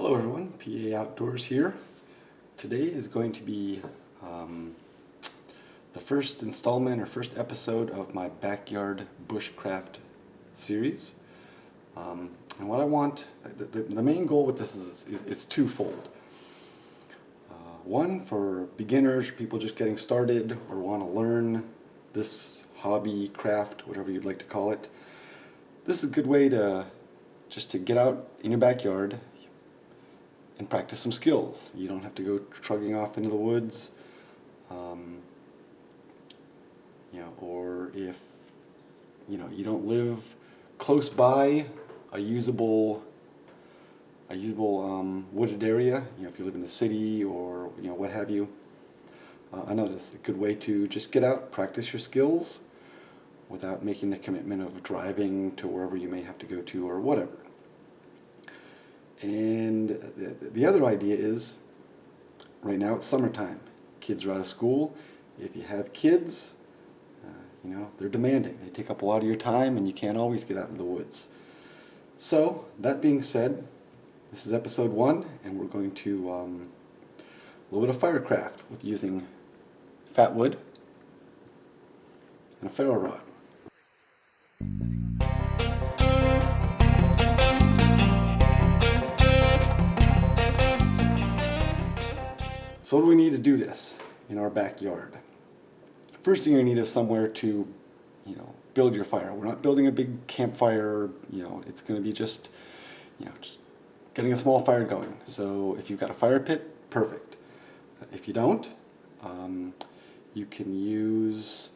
Hello everyone, PA Outdoors here. Today is going to be the first installment or first episode of my backyard bushcraft series. And what I want, the main goal with this is it's twofold. One, for beginners, people just getting started or want to learn this hobby, craft, whatever you'd like to call it. This is a good way to get out in your backyard and practice some skills. You don't have to go trudging off into the woods, or if you don't live close by a usable wooded area. If you live in the city or what have you. I know this is a good way to just get out, practice your skills without making the commitment of driving to wherever you may have to go to or whatever. And the other idea is, right now it's summertime. Kids are out of school. If you have kids, they're demanding. They take up a lot of your time and you can't always get out in the woods. So, that being said, this is episode 1 and we're going to a little bit of firecraft with using Fatwood and a Ferro rod. So what do we need to do this in our backyard? First thing you need is somewhere to, build your fire. We're not building a big campfire, it's going to be just getting a small fire going. So if you've got a fire pit, perfect. If you don't, you can use,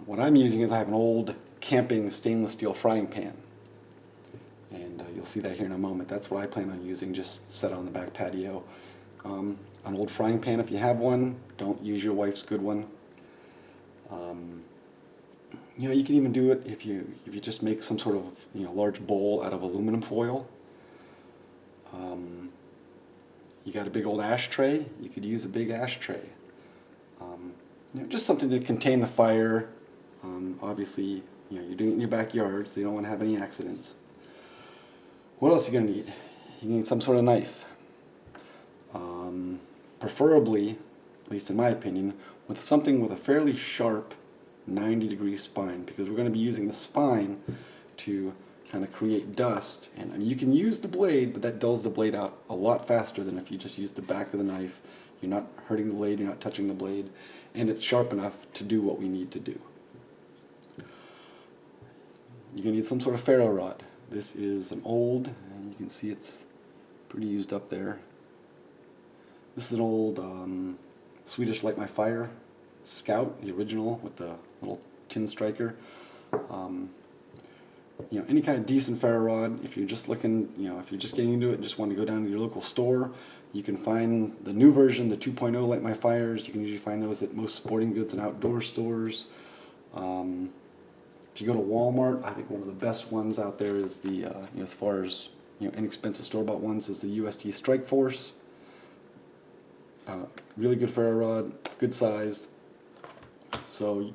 what I'm using is I have an old camping stainless steel frying pan. And you'll see that here in a moment. That's what I plan on using, just set on the back patio. An old frying pan, if you have one. Don't use your wife's good one. You can even do it if you just make some sort of large bowl out of aluminum foil. You got a big old ashtray, you could use a big ashtray. Just something to contain the fire. Obviously, you're doing it in your backyard, so you don't want to have any accidents. What else are you going to need? You need some sort of knife. Preferably, at least in my opinion, with something with a fairly sharp 90-degree spine, because we're going to be using the spine to kind of create dust. And I mean, you can use the blade, but that dulls the blade out a lot faster than if you just use the back of the knife. You're not hurting the blade, you're not touching the blade, and it's sharp enough to do what we need to do. You're going to need some sort of ferro rod. This is an old, and you can see it's pretty used up there. This is an old Swedish Light My Fire Scout, the original with the little tin striker. Any kind of decent ferro rod. If you're just looking, if you're just getting into it and just want to go down to your local store, you can find the new version, the 2.0 Light My Fires. You can usually find those at most sporting goods and outdoor stores. If you go to Walmart, I think one of the best ones out there is the, as far as inexpensive store-bought ones, is the UST Strike Force. Really good ferro rod, good sized. So you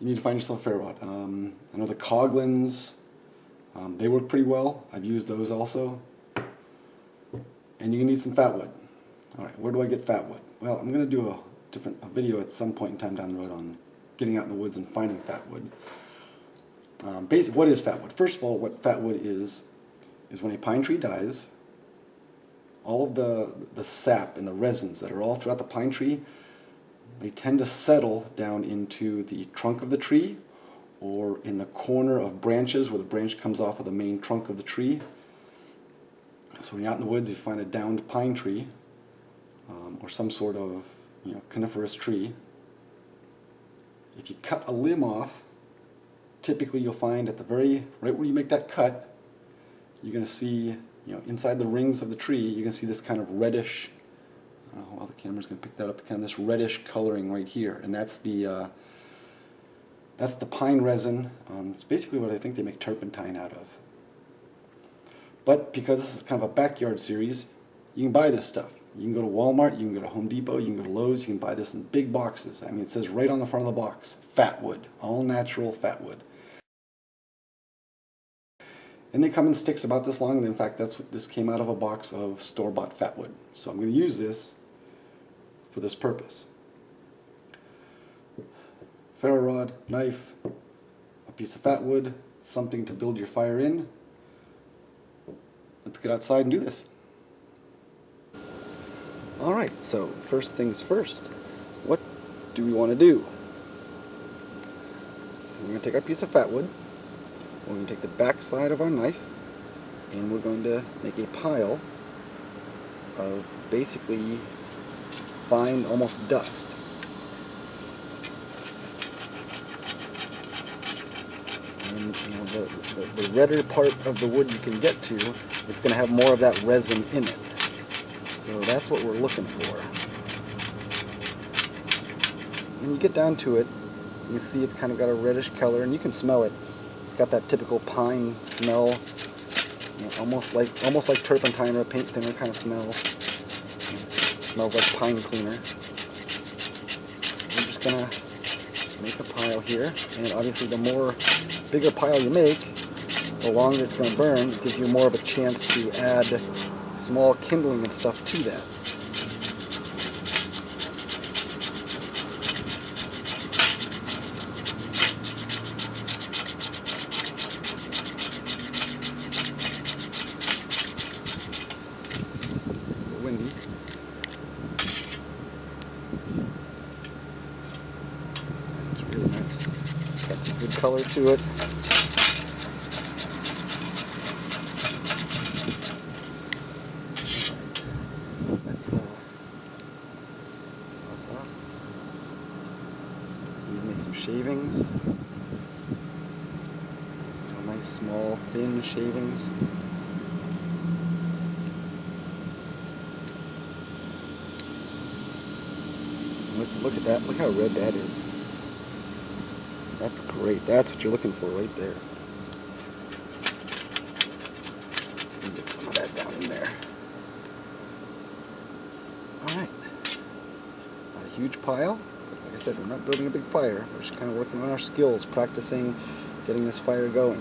need to find yourself a ferro rod. I know the Coglins, they work pretty well. I've used those also. And you're going to need some Fatwood. Alright, where do I get Fatwood? Well, I'm going to do a video at some point in time down the road on getting out in the woods and finding Fatwood. Basically, what is Fatwood? First of all, what Fatwood is when a pine tree dies, all of the sap and the resins that are all throughout the pine tree, they tend to settle down into the trunk of the tree or in the corner of branches where the branch comes off of the main trunk of the tree. So when you're out in the woods, you find a downed pine tree or some sort of coniferous tree. If you cut a limb off, typically you'll find at the right where you make that cut, you're going to see inside the rings of the tree, you can see this kind of reddish, I don't know how the camera's going to pick that up, kind of this reddish coloring right here. And that's the pine resin. It's basically what I think they make turpentine out of. But because this is kind of a backyard series, you can buy this stuff. You can go to Walmart, you can go to Home Depot, you can go to Lowe's, you can buy this in big boxes. I mean, it says right on the front of the box, Fatwood, all natural Fatwood. And they come in sticks about this long. And in fact, this came out of a box of store-bought Fatwood. So I'm going to use this for this purpose. Ferro rod, knife, a piece of Fatwood, something to build your fire in. Let's get outside and do this. Alright, so first things first. What do we want to do? We're going to take our piece of Fatwood. We're going to take the back side of our knife, and we're going to make a pile of basically fine, almost dust. And the redder part of the wood you can get to, it's going to have more of that resin in it. So that's what we're looking for. When you get down to it, you can see it's kind of got a reddish color, and you can smell it. It's got that typical pine smell, you know, almost like turpentine or paint thinner kind of smell. It smells like pine cleaner. I'm just gonna make a pile here, and obviously the bigger pile you make, the longer it's gonna burn. It gives you more of a chance to add small kindling and stuff to that. Windy. It's really nice. Got some good color to it. Let's make some shavings. Nice, small, thin shavings. Look at that. Look how red that is. That's great. That's what you're looking for right there. Let me get some of that down in there. Alright. Not a huge pile. But like I said, we're not building a big fire. We're just kind of working on our skills, practicing getting this fire going.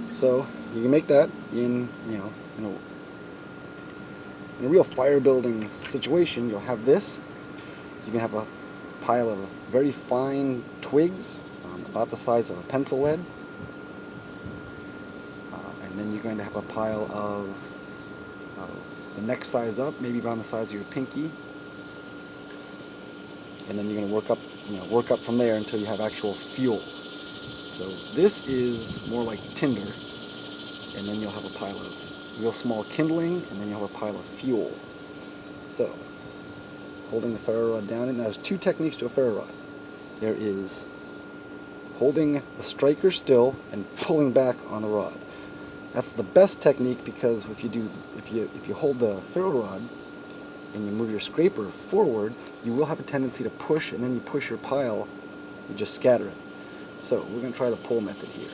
So you can make that in a real fire building situation. You'll have this. You can have a pile of very fine twigs, about the size of a pencil lead. And then you're going to have a pile of the next size up, maybe around the size of your pinky. And then you're going to work up from there until you have actual fuel. So this is more like tinder, and then you'll have a pile of real small kindling, and then you'll have a pile of fuel. So, holding the ferro rod down, and there's two techniques to a ferro rod. There is holding the striker still and pulling back on the rod. That's the best technique, because if you hold the ferro rod and you move your scraper forward, you will have a tendency to push, and then you push your pile, you just scatter it. So we're going to try the pull method here.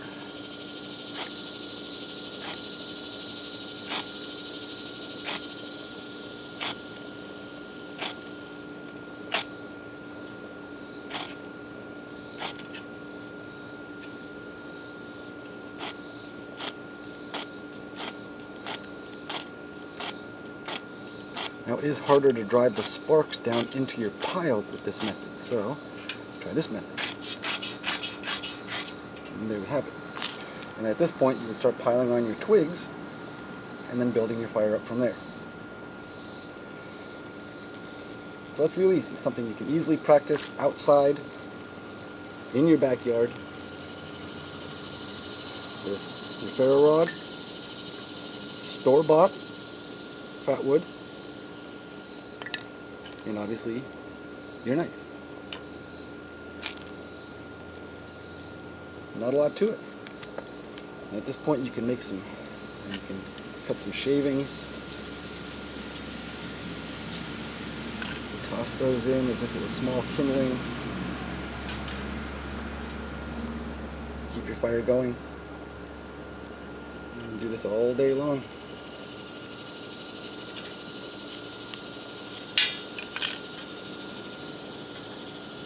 Now it is harder to drive the sparks down into your pile with this method, so try this method. And there we have it. And at this point you can start piling on your twigs and then building your fire up from there. So that's really easy, something you can easily practice outside, in your backyard, with your ferro rod, store-bought Fatwood, and obviously your knife. Not a lot to it. And at this point you can cut some shavings. Toss those in as if it was small kindling. Keep your fire going. And do this all day long.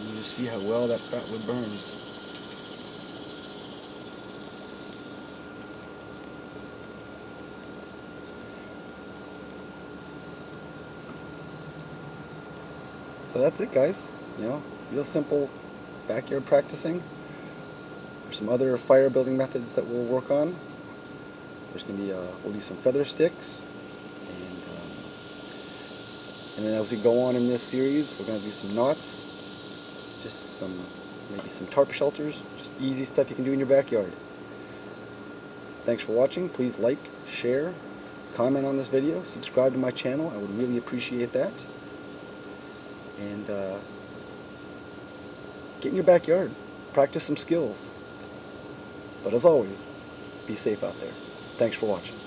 And you see how well that Fatwood burns. So that's it, guys. You know, real simple backyard practicing. There's some other fire building methods that we'll work on. There's going to be, we'll do some feather sticks, and then as we go on in this series, we're going to do some knots, just maybe some tarp shelters, just easy stuff you can do in your backyard. Thanks for watching. Please like, share, comment on this video, subscribe to my channel. I would really appreciate that. And get in your backyard, practice some skills. But as always, be safe out there. Thanks for watching.